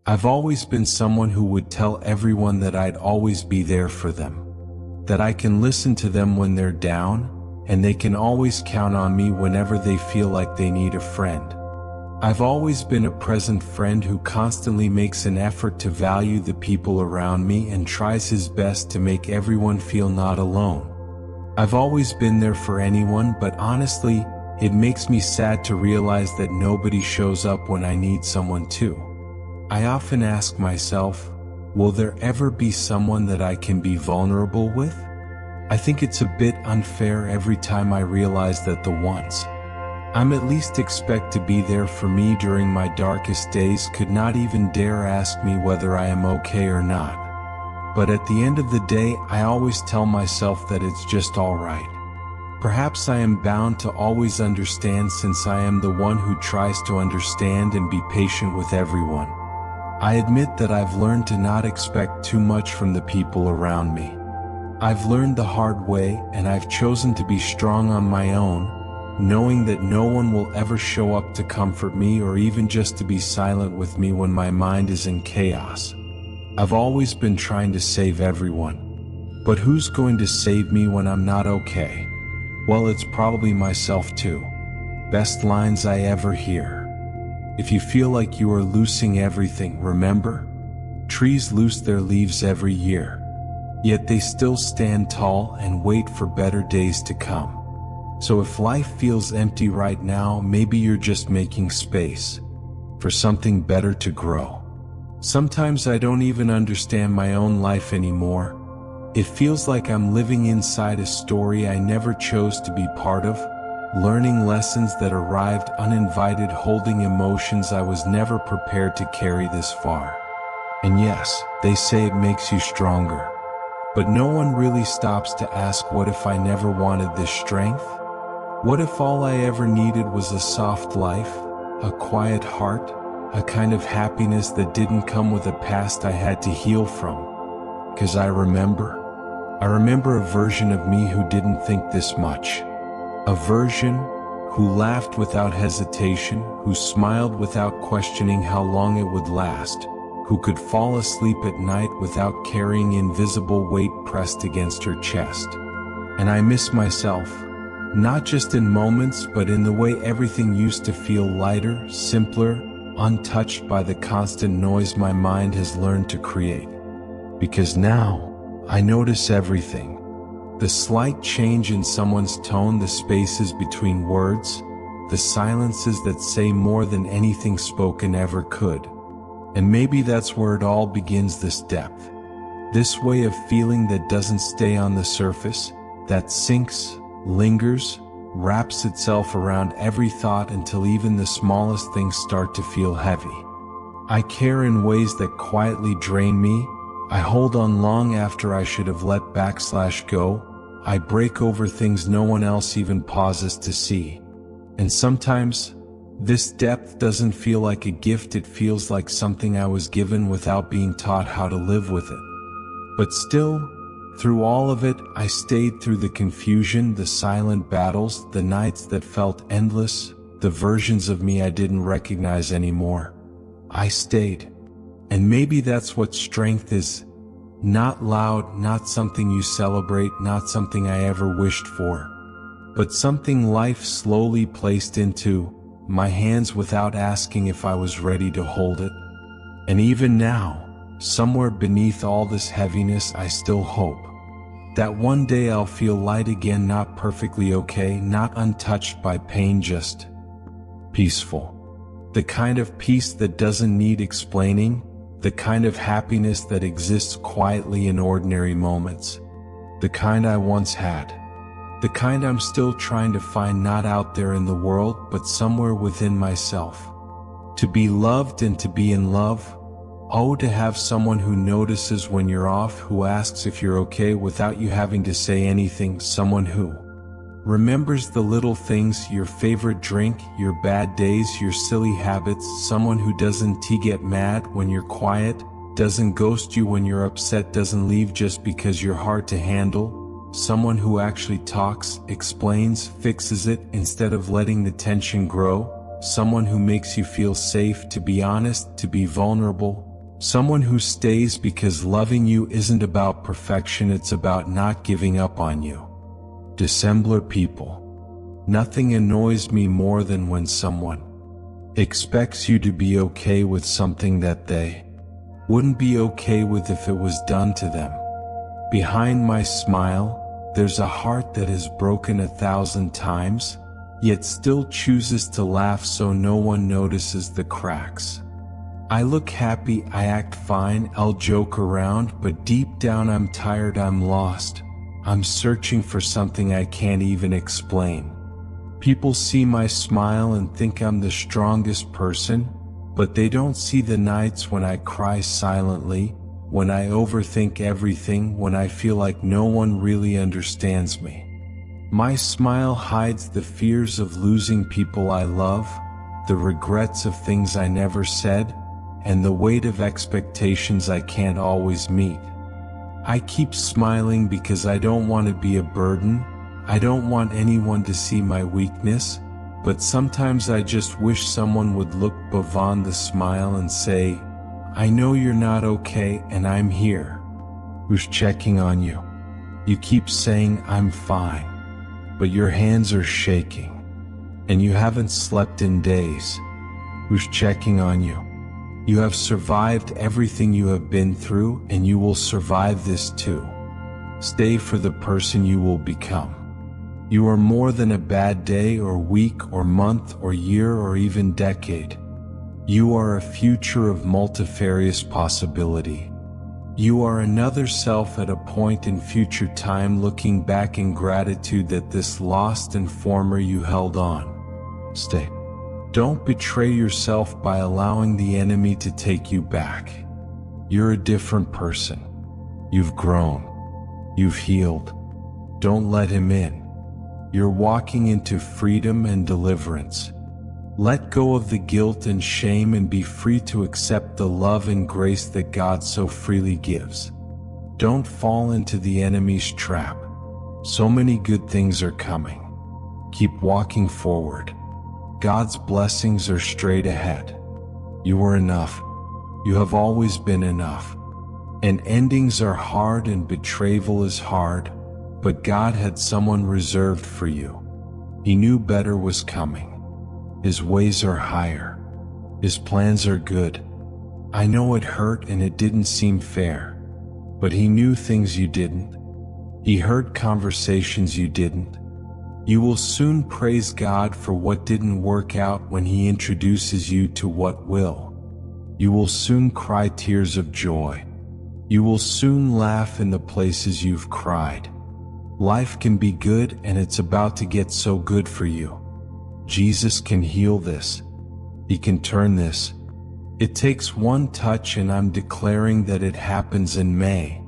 I've always been someone who would tell everyone that I'd always be there for them, that I can listen to them when they're down, and they can always count on me whenever they feel like they need a friend. I've always been a present friend who constantly makes an effort to value the people around me and tries his best to make everyone feel not alone. I've always been there for anyone, but honestly, it makes me sad to realize that nobody shows up when I need someone to. I often ask myself, will there ever be someone that I can be vulnerable with? I think it's a bit unfair every time I realize that the ones I'm at least expect to be there for me during my darkest days could not even dare ask me whether I am okay or not. But at the end of the day, I always tell myself that it's just alright. Perhaps I am bound to always understand, since I am the one who tries to understand and be patient with everyone. I admit that I've learned to not expect too much from the people around me. I've learned the hard way, and I've chosen to be strong on my own, knowing that no one will ever show up to comfort me or even just to be silent with me when my mind is in chaos. I've always been trying to save everyone. But who's going to save me when I'm not okay? Well, it's probably myself too. Best lines I ever hear. If you feel like you are losing everything, remember? Trees lose their leaves every year. Yet they still stand tall and wait for better days to come. So if life feels empty right now, maybe you're just making space for something better to grow. Sometimes I don't even understand my own life anymore. It feels like I'm living inside a story I never chose to be part of, learning lessons that arrived uninvited, holding emotions I was never prepared to carry this far. And yes, they say it makes you stronger. But no one really stops to ask, what if I never wanted this strength? What if all I ever needed was a soft life, a quiet heart, a kind of happiness that didn't come with a past I had to heal from? 'Cause I remember a version of me who didn't think this much. A version who laughed without hesitation, who smiled without questioning how long it would last, who could fall asleep at night without carrying invisible weight pressed against her chest. And I miss myself. Not just in moments, but in the way everything used to feel lighter, simpler, untouched by the constant noise my mind has learned to create. Because now, I notice everything. The slight change in someone's tone, the spaces between words, the silences that say more than anything spoken ever could. And maybe that's where it all begins, this depth. This way of feeling that doesn't stay on the surface, that sinks, lingers, wraps itself around every thought until even the smallest things start to feel heavy. I care in ways that quietly drain me. I hold on long after I should have let go. I break over things no one else even pauses to see. And sometimes, this depth doesn't feel like a gift, it feels like something I was given without being taught how to live with it. But still, through all of it, I stayed, through the confusion, the silent battles, the nights that felt endless, the versions of me I didn't recognize anymore. I stayed. And maybe that's what strength is. Not loud, not something you celebrate, not something I ever wished for, but something life slowly placed into my hands without asking if I was ready to hold it. And even now, somewhere beneath all this heaviness, I still hope that one day I'll feel light again, not perfectly okay, not untouched by pain, just peaceful. The kind of peace that doesn't need explaining, the kind of happiness that exists quietly in ordinary moments. The kind I once had. The kind I'm still trying to find, not out there in the world, but somewhere within myself. To be loved and to be in love. Oh, to have someone who notices when you're off, who asks if you're okay without you having to say anything, someone who remembers the little things, your favorite drink, your bad days, your silly habits, someone who doesn't get mad when you're quiet, doesn't ghost you when you're upset, doesn't leave just because you're hard to handle, someone who actually talks, explains, fixes it instead of letting the tension grow, someone who makes you feel safe to be honest, to be vulnerable, Someone who stays because loving you isn't about perfection, it's about not giving up on you. Dissembler people. Nothing annoys me more than when someone expects you to be okay with something that they wouldn't be okay with if it was done to them. Behind my smile, there's a heart that is broken 1,000 times, yet still chooses to laugh so no one notices the cracks. I look happy, I act fine, I'll joke around, but deep down I'm tired, I'm lost. I'm searching for something I can't even explain. People see my smile and think I'm the strongest person, but they don't see the nights when I cry silently, when I overthink everything, when I feel like no one really understands me. My smile hides the fears of losing people I love, the regrets of things I never said, and the weight of expectations I can't always meet. I keep smiling because I don't want to be a burden. I don't want anyone to see my weakness, but sometimes I just wish someone would look beyond the smile and say, I know you're not okay and I'm here. Who's checking on you? You keep saying I'm fine, but your hands are shaking, and you haven't slept in days. Who's checking on you? You have survived everything you have been through, and you will survive this too. Stay for the person you will become. You are more than a bad day or week or month or year or even decade. You are a future of multifarious possibility. You are another self at a point in future time, looking back in gratitude that this lost and former you held on. Stay. Don't betray yourself by allowing the enemy to take you back. You're a different person. You've grown. You've healed. Don't let him in. You're walking into freedom and deliverance. Let go of the guilt and shame and be free to accept the love and grace that God so freely gives. Don't fall into the enemy's trap. So many good things are coming. Keep walking forward. God's blessings are straight ahead. You are enough. You have always been enough. And endings are hard and betrayal is hard, but God had someone reserved for you. He knew better was coming. His ways are higher. His plans are good. I know it hurt and it didn't seem fair, but he knew things you didn't. He heard conversations you didn't. You will soon praise God for what didn't work out when he introduces you to what will. You will soon cry tears of joy. You will soon laugh in the places you've cried. Life can be good, and it's about to get so good for you. Jesus can heal this. He can turn this. It takes one touch, and I'm declaring that it happens in May.